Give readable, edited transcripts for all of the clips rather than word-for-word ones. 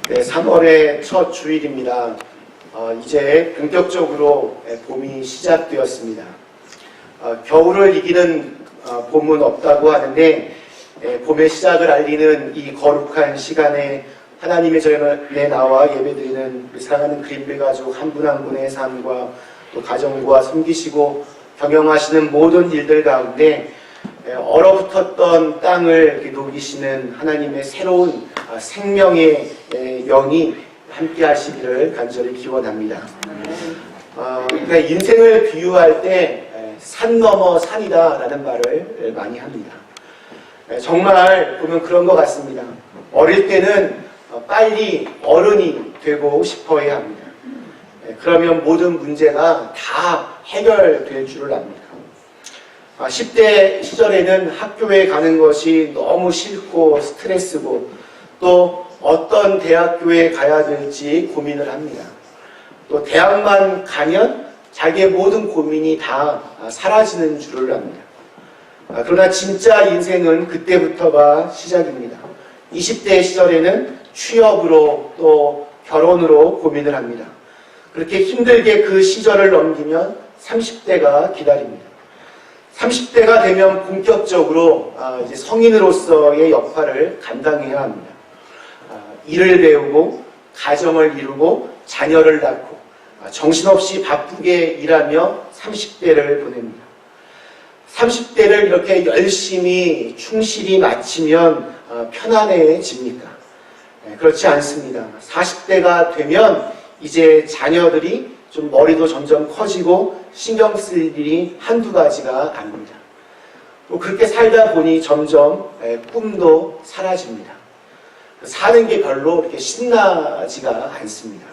네, 3월의 첫 주일입니다. 이제 본격적으로 봄이 시작되었습니다. 겨울을 이기는 봄은 없다고 하는데 봄의 시작을 알리는 이 거룩한 시간에 하나님의 전에 나와 예배드리는 우리 사랑하는 그린빌 가족 한 분 한 분의 삶과 또 가정과 섬기시고 경영하시는 모든 일들 가운데 얼어붙었던 땅을 녹이시는 하나님의 새로운 생명의 영이 함께 하시기를 간절히 기원합니다. 그러니까 인생을 비유할 때 산 넘어 산이다 라는 말을 많이 합니다. 정말 보면 그런 것 같습니다. 어릴 때는 빨리 어른이 되고 싶어야 합니다. 그러면 모든 문제가 다 해결될 줄을 압니다. 10대 시절에는 학교에 가는 것이 너무 싫고 스트레스고 또 어떤 대학교에 가야 될지 고민을 합니다. 또 대학만 가면 자기의 모든 고민이 다 사라지는 줄을 압니다. 그러나 진짜 인생은 그때부터가 시작입니다. 20대 시절에는 취업으로 또 결혼으로 고민을 합니다. 그렇게 힘들게 그 시절을 넘기면 30대가 기다립니다. 30대가 되면 본격적으로 이제 성인으로서의 역할을 감당해야 합니다. 일을 배우고 가정을 이루고 자녀를 낳고 정신없이 바쁘게 일하며 30대를 보냅니다. 30대를 이렇게 열심히 충실히 마치면 편안해집니까? 그렇지 않습니다. 40대가 되면 이제 자녀들이 좀 머리도 점점 커지고 신경 쓸 일이 한두 가지가 아닙니다. 또 그렇게 살다 보니 점점 꿈도 사라집니다. 사는 게 별로 그렇게 신나지가 않습니다.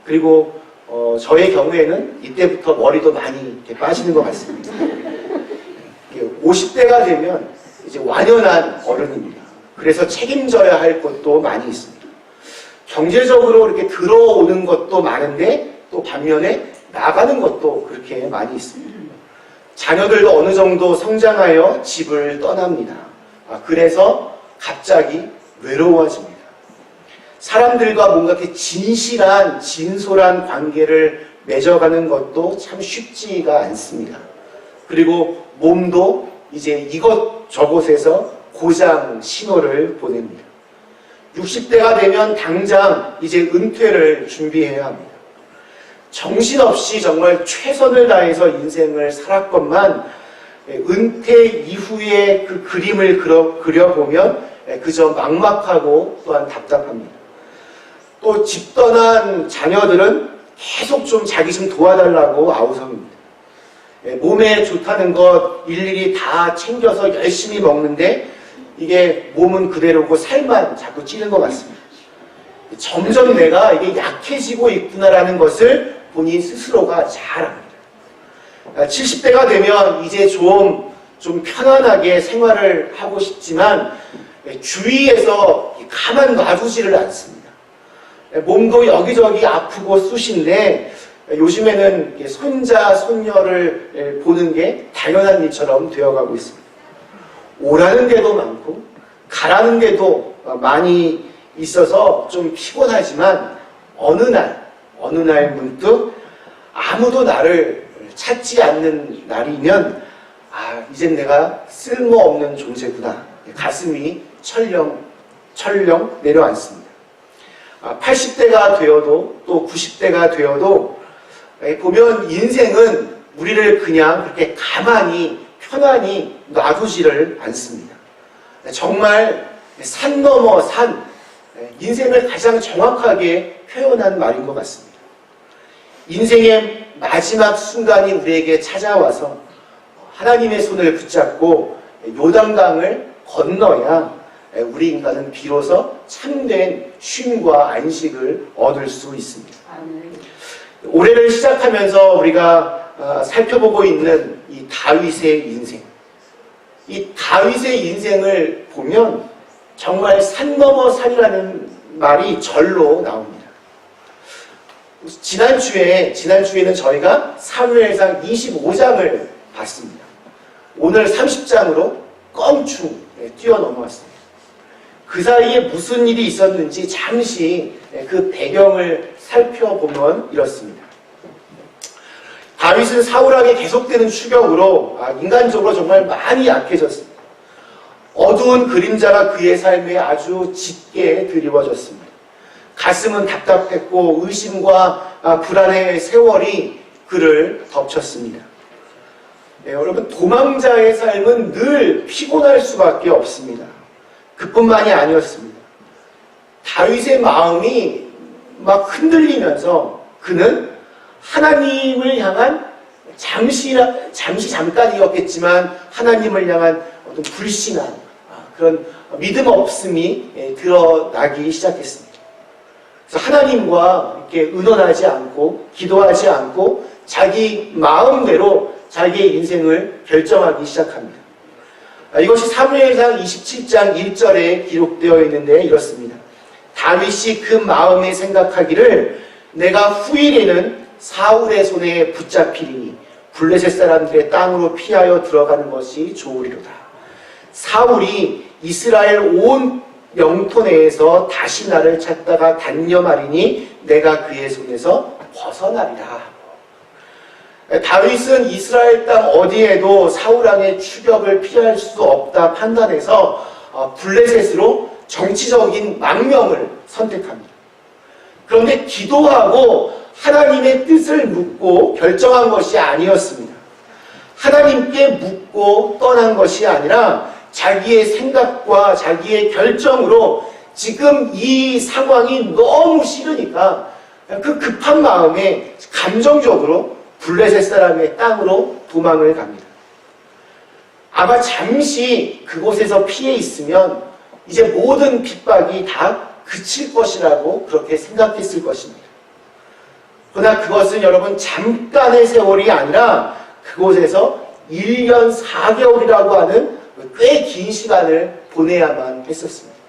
그리고 저의 경우에는 이때부터 머리도 많이 이렇게 빠지는 것 같습니다. 50대가 되면 이제 완연한 어른입니다. 그래서 책임져야 할 것도 많이 있습니다. 경제적으로 이렇게 들어오는 것도 많은데 또 반면에 나가는 것도 그렇게 많이 있습니다. 자녀들도 어느 정도 성장하여 집을 떠납니다. 그래서 갑자기 외로워집니다. 사람들과 뭔가 이렇게 진실한, 진솔한 관계를 맺어가는 것도 참 쉽지가 않습니다. 그리고 몸도 이제 이것저것에서 고장 신호를 보냅니다. 60대가 되면 당장 이제 은퇴를 준비해야 합니다. 정신없이 정말 최선을 다해서 인생을 살았건만 은퇴 이후의 그 그림을 그려보면 그저 막막하고 또한 답답합니다. 또 집 떠난 자녀들은 계속 좀 자기 좀 도와달라고 아우성입니다. 몸에 좋다는 것 일일이 다 챙겨서 열심히 먹는데 이게 몸은 그대로고 살만 자꾸 찌는 것 같습니다. 점점 내가 이게 약해지고 있구나라는 것을 본인 스스로가 잘 압니다. 70대가 되면 이제 좀 편안하게 생활을 하고 싶지만 주위에서 가만 놔두지를 않습니다. 몸도 여기저기 아프고 쑤신데 요즘에는 손자, 손녀를 보는 게 당연한 일처럼 되어가고 있습니다. 오라는 데도 많고 가라는 데도 많이 있어서 좀 피곤하지만 어느 날 문득 아무도 나를 찾지 않는 날이면 이젠 내가 쓸모없는 존재구나. 가슴이 철렁 내려앉습니다. 80대가 되어도 또 90대가 되어도 보면 인생은 우리를 그냥 그렇게 가만히 편안히 놔두지를 않습니다. 정말 산 넘어 산, 인생을 가장 정확하게 표현한 말인 것 같습니다. 인생의 마지막 순간이 우리에게 찾아와서 하나님의 손을 붙잡고 요단강을 건너야 우리 인간은 비로소 참된 쉼과 안식을 얻을 수 있습니다. 올해를 시작하면서 우리가 살펴보고 있는 이 다윗의 인생, 이 다윗의 인생을 보면 정말 산 넘어 산이라는 말이 절로 나옵니다. 지난주에는 저희가 사무엘상 25장을 봤습니다. 오늘 30장으로 껑충 뛰어넘어왔습니다. 그 사이에 무슨 일이 있었는지 잠시 그 배경을 살펴보면 이렇습니다. 다윗은 사울에게 계속되는 추격으로 인간적으로 정말 많이 약해졌습니다. 어두운 그림자가 그의 삶에 아주 짙게 드리워졌습니다. 가슴은 답답했고 의심과 불안의 세월이 그를 덮쳤습니다. 여러분, 도망자의 삶은 늘 피곤할 수밖에 없습니다. 그뿐만이 아니었습니다. 다윗의 마음이 막 흔들리면서 그는 하나님을 향한 잠깐이었겠지만 하나님을 향한 어떤 불신한 그런 믿음 없음이 드러나기 시작했습니다. 그래서 하나님과 이렇게 의논하지 않고 기도하지 않고 자기 마음대로 자기의 인생을 결정하기 시작합니다. 이것이 사무엘상 27장 1절에 기록되어 있는데 이렇습니다. 다윗이 그 마음에 생각하기를 내가 후일에는 사울의 손에 붙잡히리니 블레셋 사람들의 땅으로 피하여 들어가는 것이 좋으리로다. 사울이 이스라엘 온 영토 내에서 다시 나를 찾다가 단념하리니 내가 그의 손에서 벗어나리라. 다윗은 이스라엘 땅 어디에도 사울 왕의 추격을 피할 수 없다 판단해서 블레셋으로 정치적인 망명을 선택합니다. 그런데 기도하고 하나님의 뜻을 묻고 결정한 것이 아니었습니다. 하나님께 묻고 떠난 것이 아니라 자기의 생각과 자기의 결정으로 지금 이 상황이 너무 싫으니까 그 급한 마음에 감정적으로 블레셋 사람의 땅으로 도망을 갑니다. 아마 잠시 그곳에서 피해 있으면 이제 모든 핍박이 다 그칠 것이라고 그렇게 생각했을 것입니다. 그러나 그것은 여러분 잠깐의 세월이 아니라 그곳에서 1년 4개월이라고 하는 꽤 긴 시간을 보내야만 했었습니다.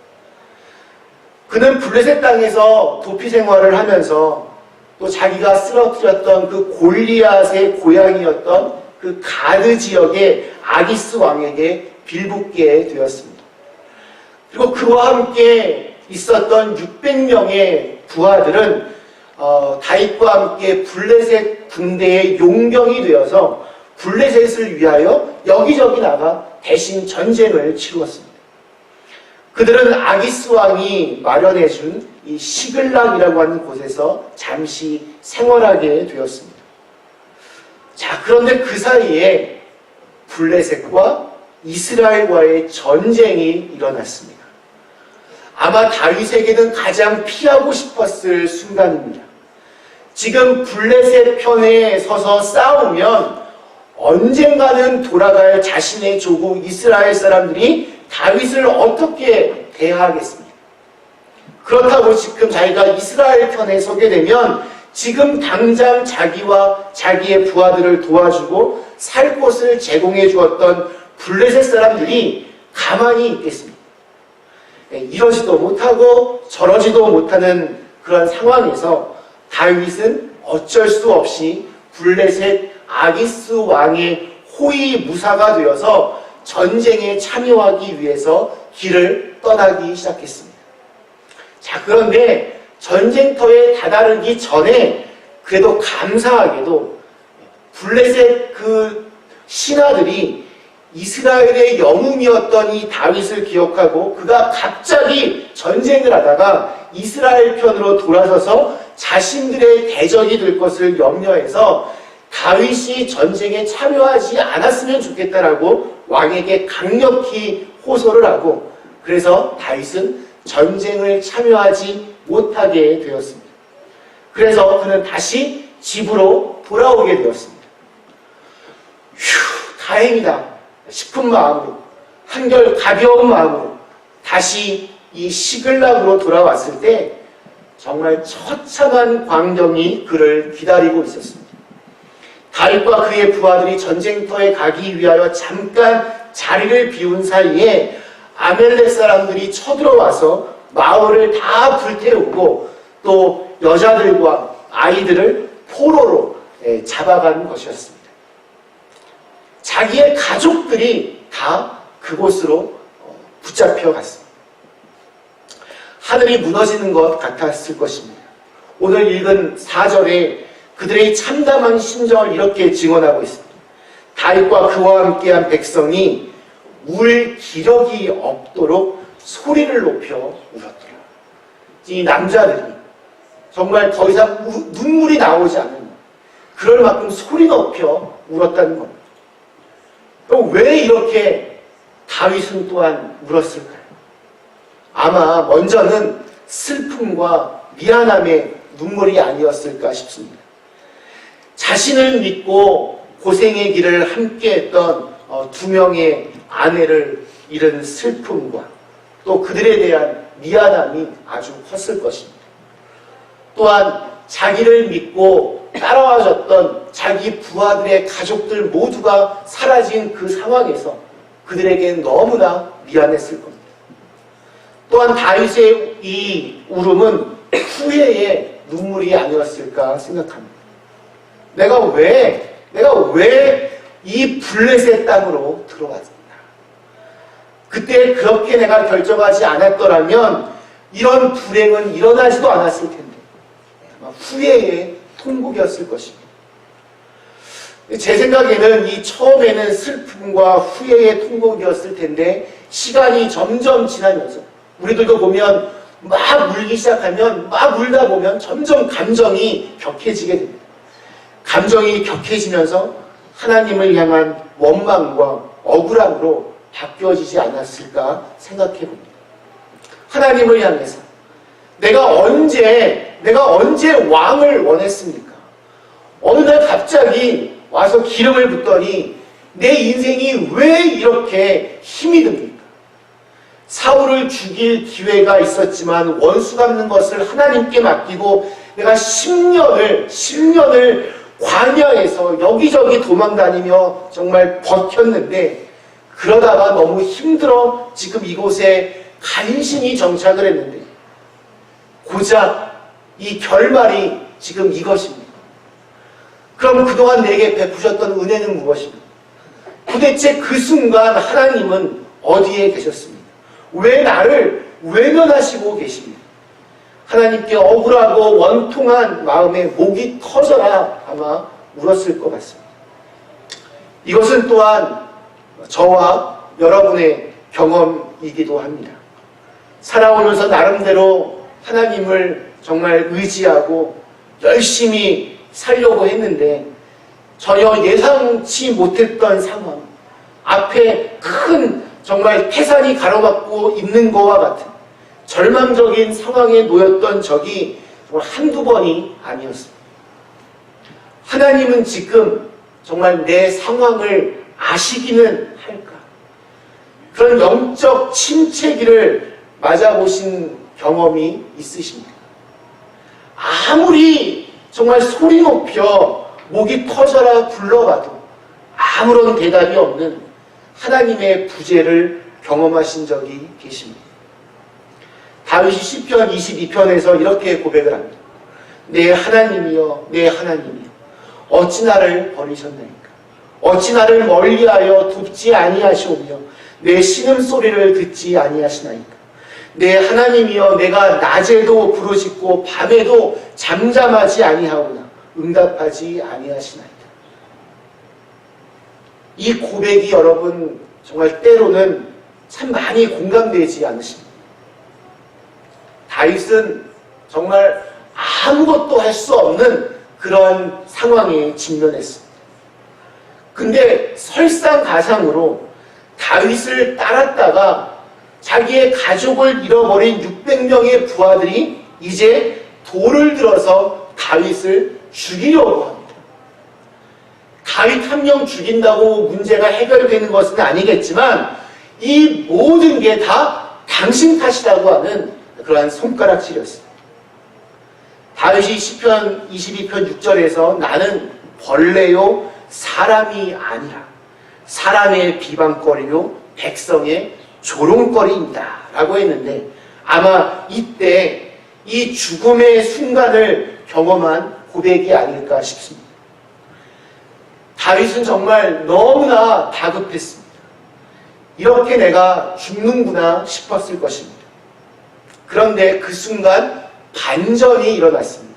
그는 블레셋 땅에서 도피 생활을 하면서 또 자기가 쓰러뜨렸던 그 골리앗의 고향이었던 그 가드 지역의 아기스 왕에게 빌붙게 되었습니다. 그리고 그와 함께 있었던 600명의 부하들은 다윗과 함께 블레셋 군대의 용병이 되어서 블레셋을 위하여 여기저기 나가 대신 전쟁을 치루었습니다. 그들은 아기스 왕이 마련해준 이 시글락이라고 하는 곳에서 잠시 생활하게 되었습니다. 자, 그런데 그 사이에 블레셋과 이스라엘과의 전쟁이 일어났습니다. 아마 다윗에게는 가장 피하고 싶었을 순간입니다. 지금 블레셋 편에 서서 싸우면 언젠가는 돌아갈 자신의 조국 이스라엘 사람들이 다윗을 어떻게 대하겠습니까? 그렇다고 지금 자기가 이스라엘 편에 서게 되면 지금 당장 자기와 자기의 부하들을 도와주고 살 곳을 제공해 주었던 블레셋 사람들이 가만히 있겠습니까? 이러지도 못하고 저러지도 못하는 그런 상황에서 다윗은 어쩔 수 없이 블레셋 아기스 왕의 호위 무사가 되어서 전쟁에 참여하기 위해서 길을 떠나기 시작했습니다. 자, 그런데 전쟁터에 다다르기 전에 그래도 감사하게도 블레셋 그 신하들이 이스라엘의 영웅이었던 이 다윗을 기억하고 그가 갑자기 전쟁을 하다가 이스라엘 편으로 돌아서서 자신들의 대적이 될 것을 염려해서 다윗이 전쟁에 참여하지 않았으면 좋겠다라고 왕에게 강력히 호소를 하고 그래서 다윗은 전쟁을 참여하지 못하게 되었습니다. 그래서 그는 다시 집으로 돌아오게 되었습니다. 휴, 다행이다 싶은 마음으로 한결 가벼운 마음으로 다시 이 시글락으로 돌아왔을 때 정말 처참한 광경이 그를 기다리고 있었습니다. 다윗과 그의 부하들이 전쟁터에 가기 위하여 잠깐 자리를 비운 사이에 아멜렉 사람들이 쳐들어와서 마을을 다 불태우고 또 여자들과 아이들을 포로로 잡아간 것이었습니다. 자기의 가족들이 다 그곳으로 붙잡혀 갔습니다. 하늘이 무너지는 것 같았을 것입니다. 오늘 읽은 4절에 그들의 참담한 심정을 이렇게 증언하고 있습니다. 다윗과 그와 함께한 백성이 울 기력이 없도록 소리를 높여 울었더라. 이 남자들이 정말 더 이상 눈물이 나오지 않는, 그럴 만큼 소리 높여 울었다는 겁니다. 그럼 왜 이렇게 다윗은 또한 울었을까요? 아마 먼저는 슬픔과 미안함의 눈물이 아니었을까 싶습니다. 자신을 믿고 고생의 길을 함께했던 두 명의 아내를 잃은 슬픔과 또 그들에 대한 미안함이 아주 컸을 것입니다. 또한 자기를 믿고 따라와줬던 자기 부하들의 가족들 모두가 사라진 그 상황에서 그들에겐 너무나 미안했을 겁니다. 또한 다윗의 이 울음은 후회의 눈물이 아니었을까 생각합니다. 내가 왜 이 블레셋 땅으로 들어왔나? 그때 그렇게 내가 결정하지 않았더라면 이런 불행은 일어나지도 않았을 텐데, 아마 후회의 통곡이었을 것입니다. 제 생각에는 이 처음에는 슬픔과 후회의 통곡이었을 텐데 시간이 점점 지나면서 우리들도 보면 막 울기 시작하면 막 울다 보면 점점 감정이 격해지게 됩니다. 감정이 격해지면서 하나님을 향한 원망과 억울함으로 바뀌어지지 않았을까 생각해 봅니다. 하나님을 향해서 내가 언제 왕을 원했습니까? 어느 날 갑자기 와서 기름을 붓더니 내 인생이 왜 이렇게 힘이 듭니까? 사울을 죽일 기회가 있었지만 원수 갚는 것을 하나님께 맡기고 내가 10년을 광야에서 여기저기 도망다니며 정말 버텼는데, 그러다가 너무 힘들어 지금 이곳에 간신히 정착을 했는데 고작 이 결말이 지금 이것입니다. 그럼 그동안 내게 베푸셨던 은혜는 무엇입니까? 도대체 그 순간 하나님은 어디에 계셨습니까? 왜 나를 외면하시고 계십니까? 하나님께 억울하고 원통한 마음에 목이 터져라 아마 울었을 것 같습니다. 이것은 또한 저와 여러분의 경험이기도 합니다. 살아오면서 나름대로 하나님을 정말 의지하고 열심히 살려고 했는데 전혀 예상치 못했던 상황, 앞에 큰 정말 태산이 가로막고 있는 것과 같은 절망적인 상황에 놓였던 적이 한두 번이 아니었습니다. 하나님은 지금 정말 내 상황을 아시기는 할까? 그런 영적 침체기를 맞아보신 경험이 있으십니까? 아무리 정말 소리 높여 목이 터져라 불러봐도 아무런 대답이 없는 하나님의 부재를 경험하신 적이 계십니다. 다윗이 시편 22편에서 이렇게 고백을 합니다. 내 하나님이여, 내 하나님이여, 어찌 나를 버리셨나이까? 어찌 나를 멀리하여 돕지 아니하시오며 내 신음소리를 듣지 아니하시나이까? 내 하나님이여, 내가 낮에도 부르짖고 밤에도 잠잠하지 아니하오나 응답하지 아니하시나이다. 이 고백이 여러분 정말 때로는 참 많이 공감되지 않으십니까? 다윗은 정말 아무것도 할 수 없는 그런 상황에 직면했습니다. 근데 설상가상으로 다윗을 따랐다가 자기의 가족을 잃어버린 600명의 부하들이 이제 돌을 들어서 다윗을 죽이려고 합니다. 다윗 한 명 죽인다고 문제가 해결되는 것은 아니겠지만 이 모든 게 다 당신 탓이라고 하는 그러한 손가락질이었습니다. 다윗이 시편 22편 6절에서 나는 벌레요 사람이 아니라 사람의 비방거리요 백성의 조롱거리입니다 라고 했는데, 아마 이때 이 죽음의 순간을 경험한 고백이 아닐까 싶습니다. 다윗은 정말 너무나 다급했습니다. 이렇게 내가 죽는구나 싶었을 것입니다. 그런데 그 순간 반전이 일어났습니다.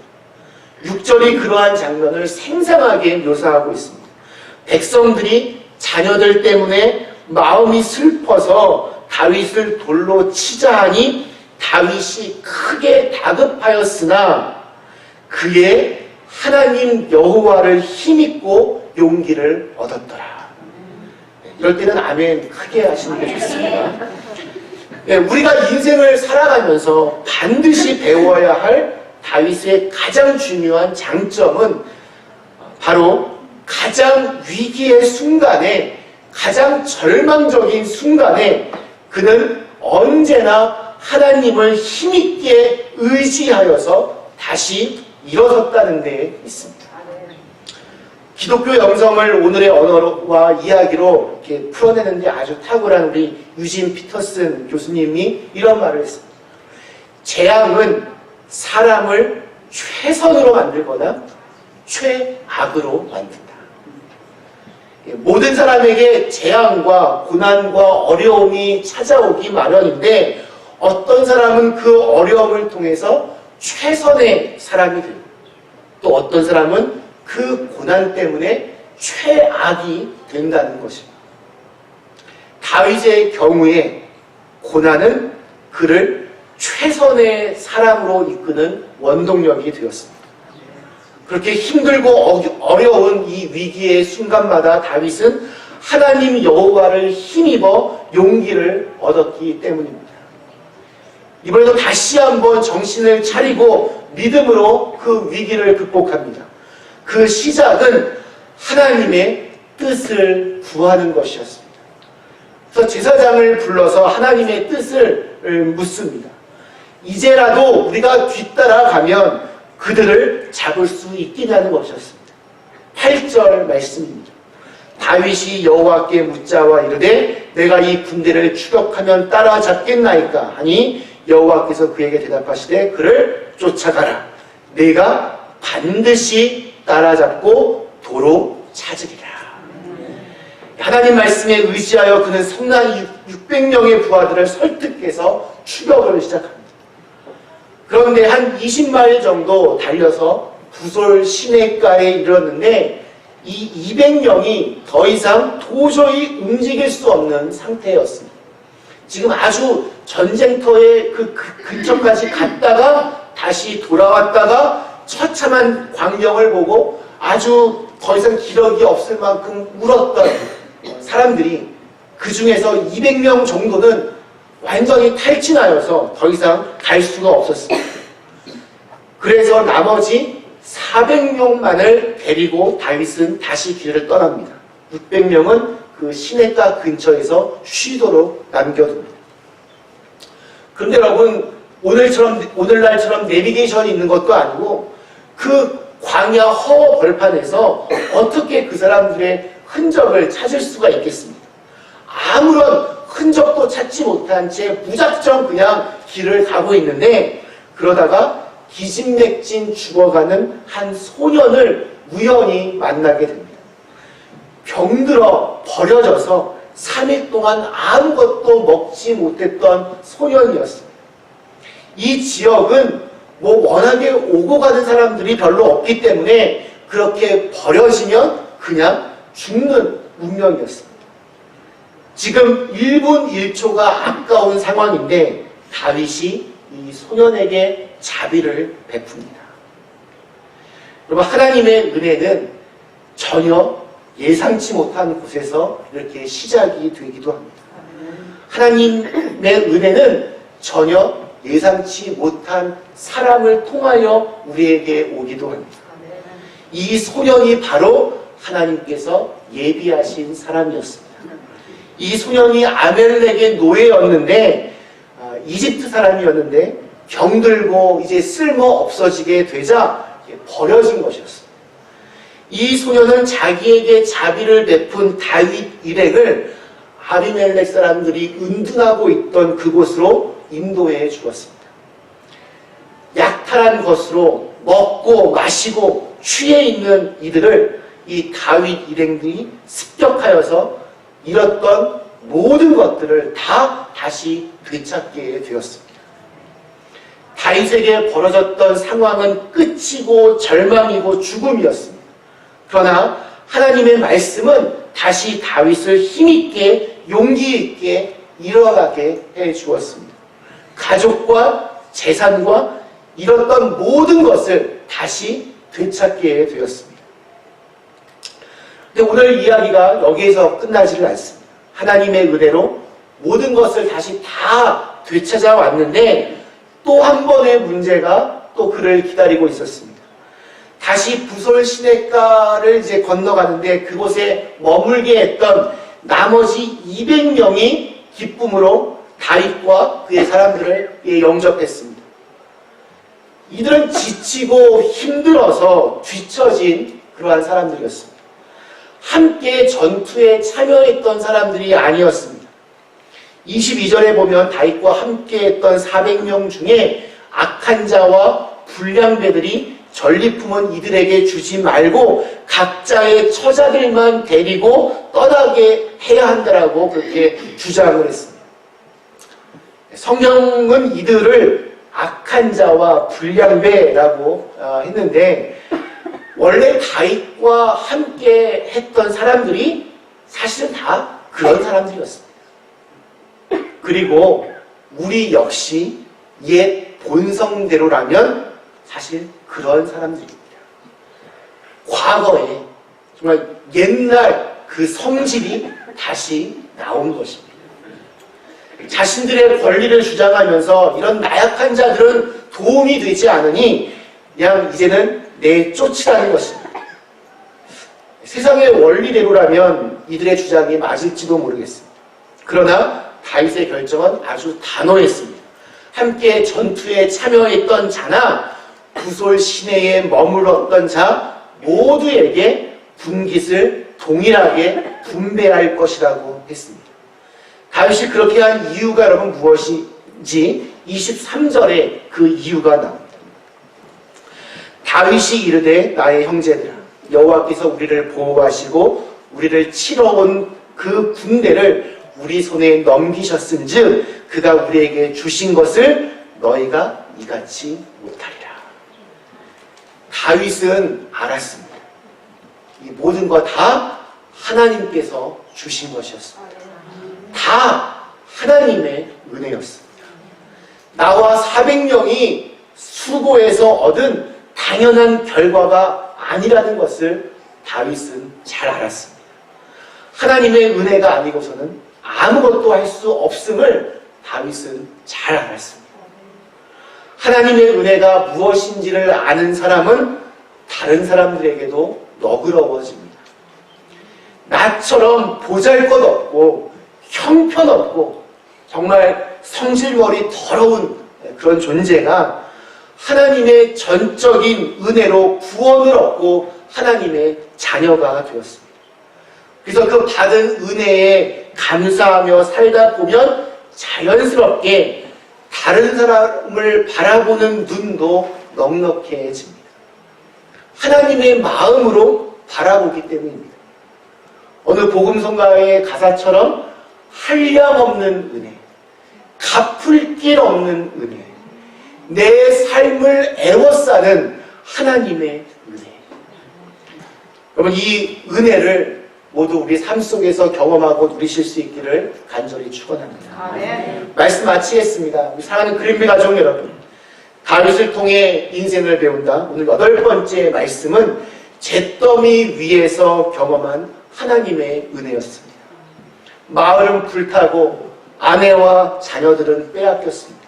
6절이 그러한 장면을 생생하게 묘사하고 있습니다. 백성들이 자녀들 때문에 마음이 슬퍼서 다윗을 돌로 치자 하니 다윗이 크게 다급하였으나 그의 하나님 여호와를 힘입고 용기를 얻었더라. 이럴 때는 아멘 크게 하시는 게 좋습니다. 우리가 인생을 살아가면서 반드시 배워야 할 다윗의 가장 중요한 장점은 바로 가장 위기의 순간에, 가장 절망적인 순간에 그는 언제나 하나님을 힘있게 의지하여서 다시 일어섰다는 데 있습니다. 기독교 영성을 오늘의 언어와 이야기로 이렇게 풀어내는데 아주 탁월한 우리 유진 피터슨 교수님이 이런 말을 했습니다. 재앙은 사람을 최선으로 만들거나 최악으로 만든다. 모든 사람에게 재앙과 고난과 어려움이 찾아오기 마련인데 어떤 사람은 그 어려움을 통해서 최선의 사람이 되고 또 어떤 사람은 그 고난 때문에 최악이 된다는 것입니다. 다윗의 경우에 고난은 그를 최선의 사람으로 이끄는 원동력이 되었습니다. 그렇게 힘들고 어려운 이 위기의 순간마다 다윗은 하나님 여호와를 힘입어 용기를 얻었기 때문입니다. 이번에도 다시 한번 정신을 차리고 믿음으로 그 위기를 극복합니다. 그 시작은 하나님의 뜻을 구하는 것이었습니다. 그래서 제사장을 불러서 하나님의 뜻을 묻습니다. 이제라도 우리가 뒤따라가면 그들을 잡을 수 있겠냐는 것이었습니다. 8절 말씀입니다. 다윗이 여호와께 묻자와 이르되 내가 이 군대를 추격하면 따라잡겠나이까 하니 여호와께서 그에게 대답하시되 그를 쫓아가라. 내가 반드시 따라잡고 도로 찾으리라. 하나님 말씀에 의지하여 그는 성난 600명의 부하들을 설득해서 추격을 시작합니다. 그런데 한 20마일 정도 달려서 부솔 시내가에 이르렀는데 이 200명이 더 이상 도저히 움직일 수 없는 상태였습니다. 지금 아주 전쟁터의 그 근처까지 갔다가 다시 돌아왔다가 처참한 광경을 보고 아주 더 이상 기력이 없을 만큼 울었던 사람들이 그 중에서 200명 정도는 완전히 탈진하여서 더 이상 갈 수가 없었습니다. 그래서 나머지 400명만을 데리고 다윗은 다시 길을 떠납니다. 600명은 그 시내가 근처에서 쉬도록 남겨둡니다. 그런데 여러분, 오늘날처럼 내비게이션이 있는 것도 아니고 그 광야 허허 벌판에서 어떻게 그 사람들의 흔적을 찾을 수가 있겠습니까? 아무런 흔적도 찾지 못한 채 무작정 그냥 길을 가고 있는데 그러다가 기진맥진 죽어가는 한 소년을 우연히 만나게 됩니다. 병들어 버려져서 3일 동안 아무것도 먹지 못했던 소년이었습니다. 이 지역은 워낙에 오고 가는 사람들이 별로 없기 때문에 그렇게 버려지면 그냥 죽는 운명이었습니다. 지금 1분 1초가 아까운 상황인데 다윗이 이 소년에게 자비를 베풉니다. 여러분, 하나님의 은혜는 전혀 예상치 못한 곳에서 이렇게 시작이 되기도 합니다. 하나님의 은혜는 전혀 예상치 못한 사람을 통하여 우리에게 오기도 합니다. 이 소년이 바로 하나님께서 예비하신 사람이었습니다. 이 소년이 아멜렉의 노예였는데 이집트 사람이었는데 병들고 이제 쓸모 없어지게 되자 버려진 것이었습니다. 이 소년은 자기에게 자비를 베푼 다윗 일행을 아비멜렉 사람들이 은둔하고 있던 그곳으로 인도해 주었습니다. 약탈한 것으로 먹고 마시고 취해 있는 이들을 이 다윗 일행들이 습격하여서 잃었던 모든 것들을 다 다시 되찾게 되었습니다. 다윗에게 벌어졌던 상황은 끝이고 절망이고 죽음이었습니다. 그러나 하나님의 말씀은 다시 다윗을 힘있게 용기 있게 일어나게 해 주었습니다. 가족과 재산과 잃었던 모든 것을 다시 되찾게 되었습니다. 근데 오늘 이야기가 여기에서 끝나지를 않습니다. 하나님의 은혜로 모든 것을 다시 다 되찾아 왔는데 또 한 번의 문제가 또 그를 기다리고 있었습니다. 다시 부솔 시냇가를 이제 건너가는데 그곳에 머물게 했던 나머지 200명이 기쁨으로 다윗과 그의 사람들을 영접했습니다. 이들은 지치고 힘들어서 뒤처진 그러한 사람들이었습니다. 함께 전투에 참여했던 사람들이 아니었습니다. 22절에 보면 다윗과 함께했던 400명 중에 악한 자와 불량배들이 전리품은 이들에게 주지 말고 각자의 처자들만 데리고 떠나게 해야 한다라고 그렇게 주장을 했습니다. 성경은 이들을 악한 자와 불량배라고 했는데 원래 다윗과 함께 했던 사람들이 사실은 다 그런 사람들이었습니다. 그리고 우리 역시 옛 본성대로라면 사실 그런 사람들입니다. 과거에 정말 옛날 그 성질이 다시 나온 것입니다. 자신들의 권리를 주장하면서 이런 나약한 자들은 도움이 되지 않으니 그냥 이제는 내쫓으라는 것입니다. 세상의 원리대로라면 이들의 주장이 맞을지도 모르겠습니다. 그러나 다윗의 결정은 아주 단호했습니다. 함께 전투에 참여했던 자나 부솔 시내에 머물렀던 자 모두에게 분깃을 동일하게 분배할 것이라고 했습니다. 다윗이 그렇게 한 이유가 여러분 무엇인지 23절에 그 이유가 나옵니다. 다윗이 이르되 나의 형제들아 여호와께서 우리를 보호하시고 우리를 치러 온 그 군대를 우리 손에 넘기셨은즉 그가 우리에게 주신 것을 너희가 이같이 못하리라. 다윗은 알았습니다. 이 모든 것 다 하나님께서 주신 것이었습니다. 다 하나님의 은혜였습니다. 나와 400명이 수고해서 얻은 당연한 결과가 아니라는 것을 다윗은 잘 알았습니다. 하나님의 은혜가 아니고서는 아무것도 할 수 없음을 다윗은 잘 알았습니다. 하나님의 은혜가 무엇인지를 아는 사람은 다른 사람들에게도 너그러워집니다. 나처럼 보잘것없고 형편없고 정말 성질머리 더러운 그런 존재가 하나님의 전적인 은혜로 구원을 얻고 하나님의 자녀가 되었습니다. 그래서 그 받은 은혜에 감사하며 살다 보면 자연스럽게 다른 사람을 바라보는 눈도 넉넉해집니다. 하나님의 마음으로 바라보기 때문입니다. 어느 복음성가의 가사처럼 한량없는 은혜, 갚을 길 없는 은혜, 내 삶을 애워싸는 하나님의 은혜. 여러분 이 은혜를 모두 우리 삶 속에서 경험하고 누리실 수 있기를 간절히 축원합니다. 말씀 마치겠습니다. 우리 사랑하는 그린비 가족 여러분, 다윗을 통해 인생을 배운다. 오늘 8번째 말씀은 잿더미 위에서 경험한 하나님의 은혜였습니다. 마을은 불타고 아내와 자녀들은 빼앗겼습니다.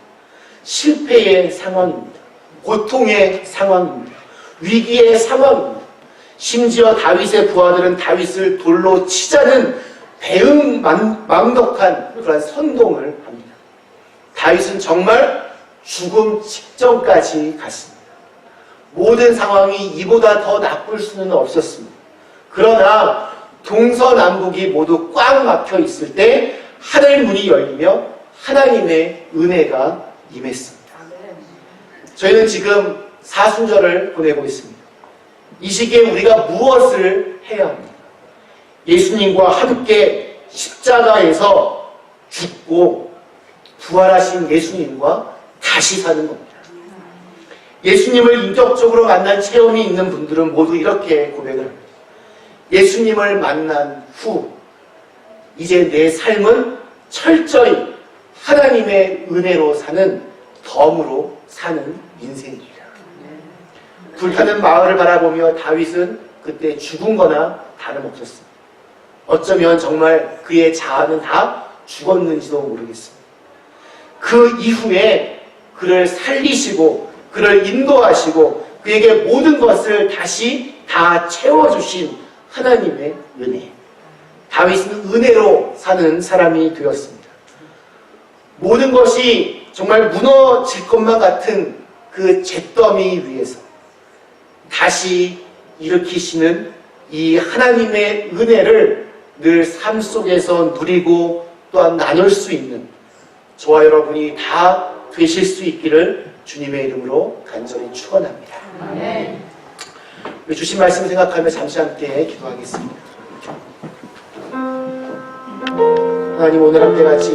실패의 상황입니다. 고통의 상황입니다. 위기의 상황입니다. 심지어 다윗의 부하들은 다윗을 돌로 치자는 배은망덕한 그런 선동을 합니다. 다윗은 정말 죽음 직전까지 갔습니다. 모든 상황이 이보다 더 나쁠 수는 없었습니다. 그러나 동서남북이 모두 꽉 막혀 있을 때 하늘 문이 열리며 하나님의 은혜가 임했습니다. 저희는 지금 사순절을 보내고 있습니다. 이 시기에 우리가 무엇을 해야 합니까? 예수님과 함께 십자가에서 죽고 부활하신 예수님과 다시 사는 겁니다. 예수님을 인격적으로 만난 체험이 있는 분들은 모두 이렇게 고백을 합니다. 예수님을 만난 후 이제 내 삶은 철저히 하나님의 은혜로 사는 덤으로 사는 인생이라. 불타는 마을을 바라보며 다윗은 그때 죽은 거나 다름없었습니다. 어쩌면 정말 그의 자아는 다 죽었는지도 모르겠습니다. 그 이후에 그를 살리시고 그를 인도하시고 그에게 모든 것을 다시 다 채워주신 하나님의 은혜. 다윗은 은혜로 사는 사람이 되었습니다. 모든 것이 정말 무너질 것만 같은 그 잿더미 위에서 다시 일으키시는 이 하나님의 은혜를 늘 삶 속에서 누리고 또한 나눌 수 있는 저와 여러분이 다 되실 수 있기를 주님의 이름으로 간절히 축원합니다. 주신 말씀 생각하며 잠시 함께 기도하겠습니다. 하나님, 오늘 함께 같이